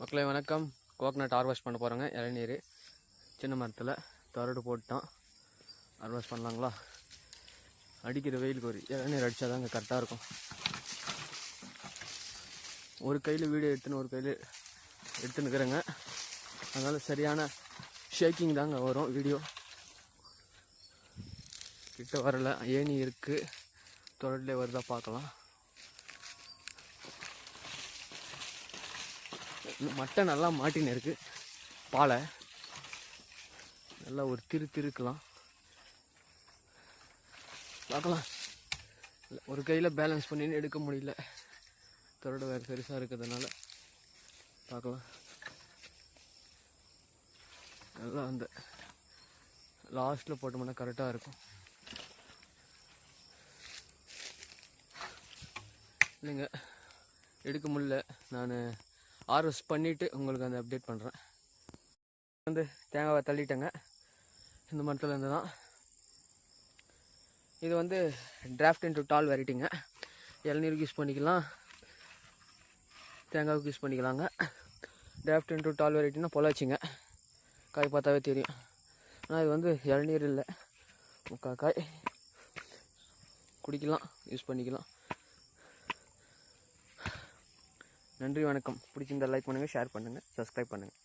மக்களே வணக்கம். Coconut harvest பண்ண போகிறோங்க. இளநீர் சின்ன மரத்தில் தரடு போட்டுட்டான். ஹார்வெஸ்ட் பண்ணலாங்களா? அடிக்கிற வெயிலுக்கு ஒரு இளநீர் அடித்தா தாங்க கரெக்டாக இருக்கும். ஒரு கையில் வீடியோ எடுத்துன்னு ஒரு கையில் எடுத்துன்னுக்கிறேங்க. அதனால் சரியான ஷேக்கிங் தாங்க வரும் வீடியோ. கிட்ட வரல, ஏணி இருக்குது, தொடர்லே வருதா பார்க்கலாம். மட்டை நல்லா மாட்டின்னு இருக்குது. பாலை நல்லா ஒரு திருக்கலாம் பார்க்கலாம். ஒரு கையில் பேலன்ஸ் பண்ணின்னு எடுக்க முடியல, தொடர்டு வேறு பெருசாக இருக்கிறதுனால. பார்க்கலாம். நல்லா அந்த லாஸ்ட்டில் போட்டோம்னா கரெக்டாக இருக்கும். இல்லைங்க, எடுக்க முடியல. நான் ஹார்வெஸ்ட் பண்ணிவிட்டு உங்களுக்கு அந்த அப்டேட் பண்ணுறேன். தேங்காவை தள்ளிட்டேங்க. இந்த மரத்தில் இருந்து தான் இது டிராஃப்ட் இன்டு டால் வெரைட்டிங்க. இளநீருக்கு யூஸ் பண்ணிக்கலாம், தேங்காவுக்கு யூஸ் பண்ணிக்கலாங்க. டிராஃப்ட் இன்டு டால் வெரைட்டினா பொள்ளாச்சிங்க. காய் பார்த்தாவே தெரியும். ஆனால் இது இளநீர் இல்லை, காய் குடிக்கலாம், யூஸ் பண்ணிக்கலாம். நன்றி, வணக்கம். பிடிச்சிருந்தா லைக் பண்ணுங்கள், ஷேர் பண்ணுங்கள், சப்ஸ்கிரைப் பண்ணுங்கள்.